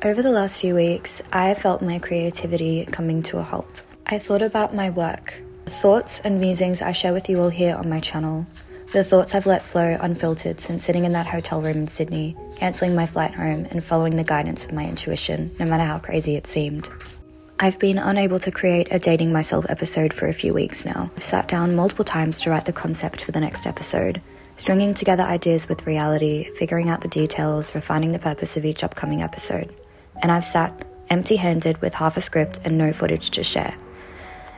Over the last few weeks, I have felt my creativity coming to a halt. I thought about my work, the thoughts and musings I share with you all here on my channel, the thoughts I've let flow unfiltered since sitting in that hotel room in Sydney, cancelling my flight home and following the guidance of my intuition, no matter how crazy it seemed. I've been unable to create a Dating Myself episode for a few weeks now. I've sat down multiple times to write the concept for the next episode, stringing together ideas with reality, figuring out the details, refining the purpose of each upcoming episode. And I've sat empty-handed with half a script and no footage to share.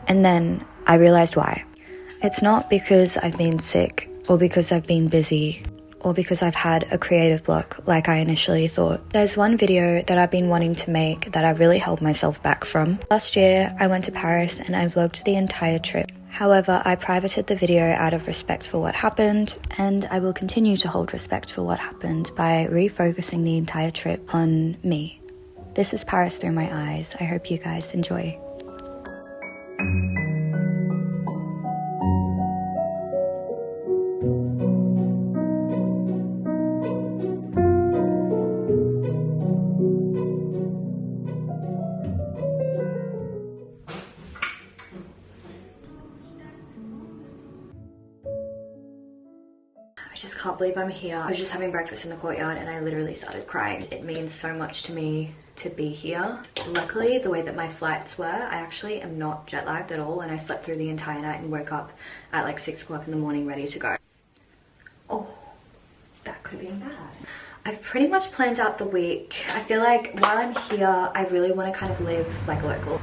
And then I realized why. It's not because I've been sick, or because I've been busy, or because I've had a creative block like I initially thought. There's one video that I've been wanting to make that I really held myself back from. Last year, I went to Paris and I vlogged the entire trip. However, I privated the video out of respect for what happened, and I will continue to hold respect for what happened by refocusing the entire trip on me. This is Paris through my eyes. I hope you guys enjoy. I just can't believe I'm here. I was just having breakfast in the courtyard and I literally started crying. It means so much to me to be here. Luckily, the way that my flights were, I actually am not jet lagged at all, and I slept through the entire night and woke up at like 6 o'clock in the morning ready to go. Oh, that could have been bad. I've pretty much planned out the week. I feel like while I'm here, I really want to kind of live like local.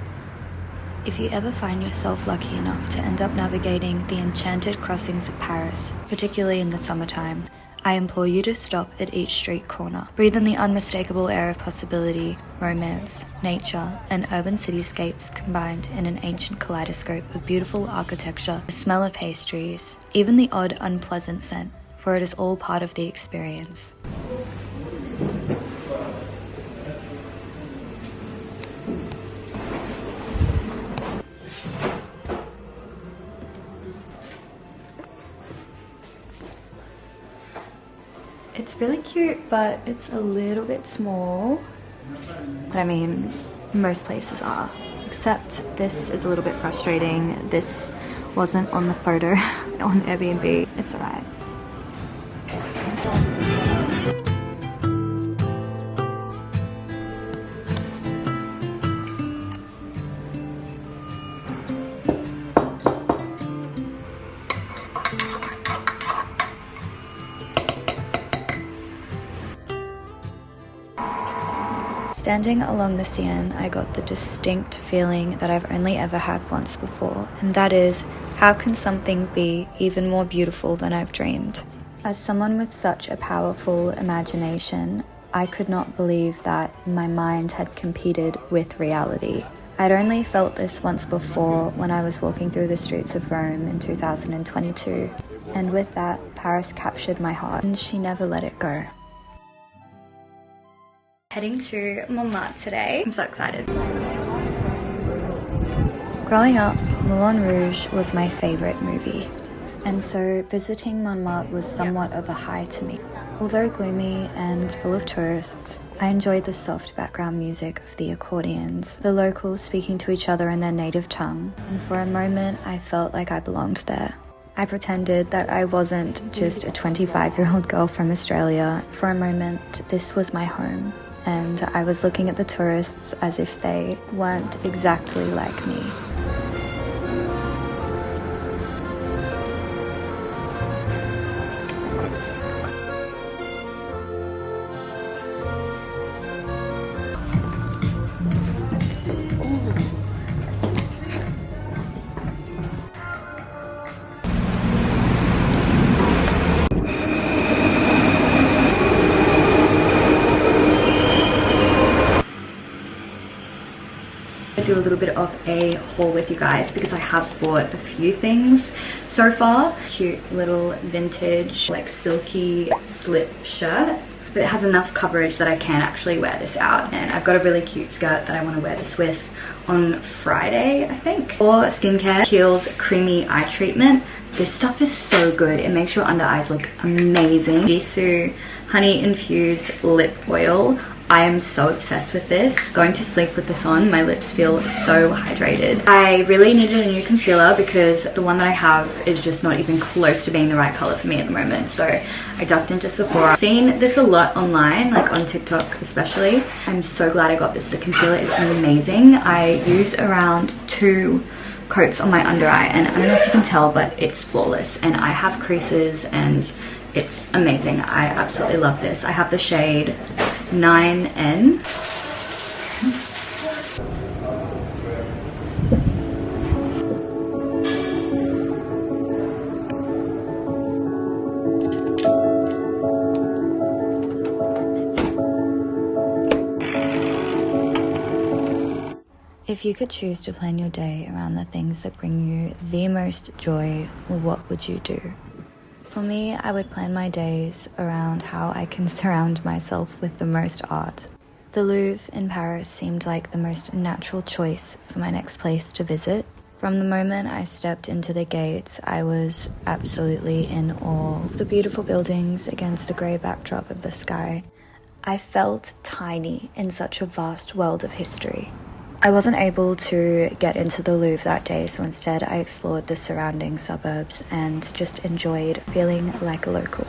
If you ever find yourself lucky enough to end up navigating the enchanted crossings of Paris, particularly in the summertime, I implore you to stop at each street corner. Breathe in the unmistakable air of possibility, romance, nature, and urban cityscapes combined in an ancient kaleidoscope of beautiful architecture, the smell of pastries, even the odd unpleasant scent, for it is all part of the experience. It's really cute, but it's a little bit small. But I mean, most places are. Except this is a little bit frustrating. This wasn't on the photo on Airbnb. It's alright. Standing along the Seine, I got the distinct feeling that I've only ever had once before, and that is, how can something be even more beautiful than I've dreamed? As someone with such a powerful imagination, I could not believe that my mind had competed with reality. I'd only felt this once before when I was walking through the streets of Rome in 2022, and with that, Paris captured my heart, and she never let it go. Heading to Montmartre today. I'm so excited. Growing up, Moulin Rouge was my favourite movie, and so visiting Montmartre was somewhat of a high to me. Although gloomy and full of tourists, I enjoyed the soft background music of the accordions, the locals speaking to each other in their native tongue, and for a moment I felt like I belonged there. I pretended that I wasn't just a 25-year-old girl from Australia. For a moment, this was my home. And I was looking at the tourists as if they weren't exactly like me. Do a little bit of a haul with you guys because I have bought a few things so far. Cute little vintage like silky slip shirt, but it has enough coverage that I can actually wear this out, and I've got a really cute skirt that I want to wear this with on Friday, I think. For skincare, Kiehl's creamy eye treatment. This stuff is so good. It makes your under eyes look amazing. Jisoo honey infused lip oil. I am so obsessed with this. Going to sleep with this on, my lips feel so hydrated. I really needed a new concealer because the one that I have is just not even close to being the right color for me at the moment. So I ducked into Sephora. I've seen this a lot online, like on TikTok especially. I'm so glad I got this. The concealer is amazing. I use around 2 coats on my under eye, and I don't know if you can tell, but it's flawless. And I have creases and it's amazing. I absolutely love this. I have the shade 9N. If you could choose to plan your day around the things that bring you the most joy, what would you do? For me, I would plan my days around how I can surround myself with the most art. The Louvre in Paris seemed like the most natural choice for my next place to visit. From the moment I stepped into the gates, I was absolutely in awe of the beautiful buildings against the grey backdrop of the sky. I felt tiny in such a vast world of history. I wasn't able to get into the Louvre that day, so instead I explored the surrounding suburbs and just enjoyed feeling like a local.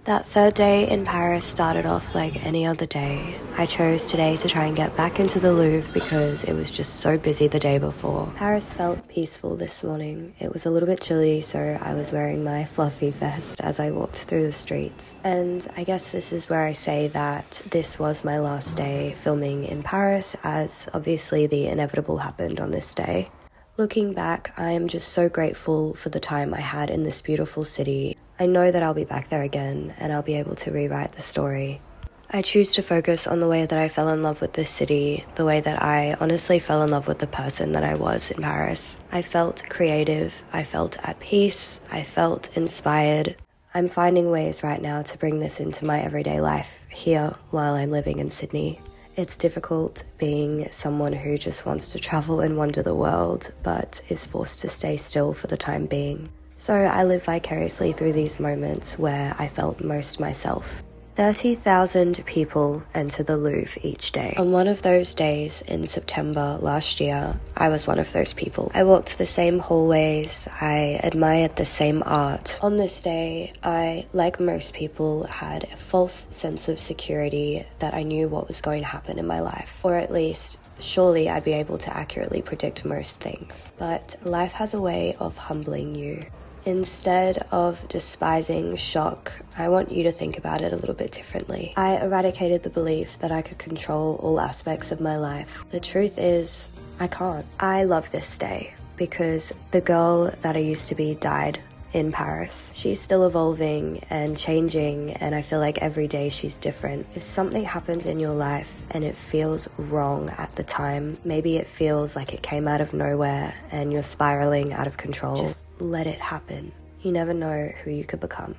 That third day in Paris started off like any other day. I chose today to try and get back into the Louvre because it was just so busy the day before. Paris felt peaceful this morning. It was a little bit chilly, so I was wearing my fluffy vest as I walked through the streets. And I guess this is where I say that this was my last day filming in Paris, as obviously the inevitable happened on this day. Looking back, I am just so grateful for the time I had in this beautiful city. I know that I'll be back there again and I'll be able to rewrite the story. I choose to focus on the way that I fell in love with this city, the way that I honestly fell in love with the person that I was in Paris. I felt creative, I felt at peace, I felt inspired. I'm finding ways right now to bring this into my everyday life here while I'm living in Sydney. It's difficult being someone who just wants to travel and wander the world, but is forced to stay still for the time being. So I live vicariously through these moments where I felt most myself. 30,000 people enter the Louvre each day. On one of those days in September last year, I was one of those people. I walked the same hallways, I admired the same art. On this day, I, like most people, had a false sense of security that I knew what was going to happen in my life. Or at least, surely I'd be able to accurately predict most things. But life has a way of humbling you. Instead of despising shock, I want you to think about it a little bit differently. I eradicated the belief that I could control all aspects of my life. The truth is, I can't. I love this day because the girl that I used to be died in Paris. She's still evolving and changing, and I feel like every day she's different. If something happens in your life and it feels wrong at the time, maybe it feels like it came out of nowhere and you're spiraling out of control, just let it happen. You never know who you could become.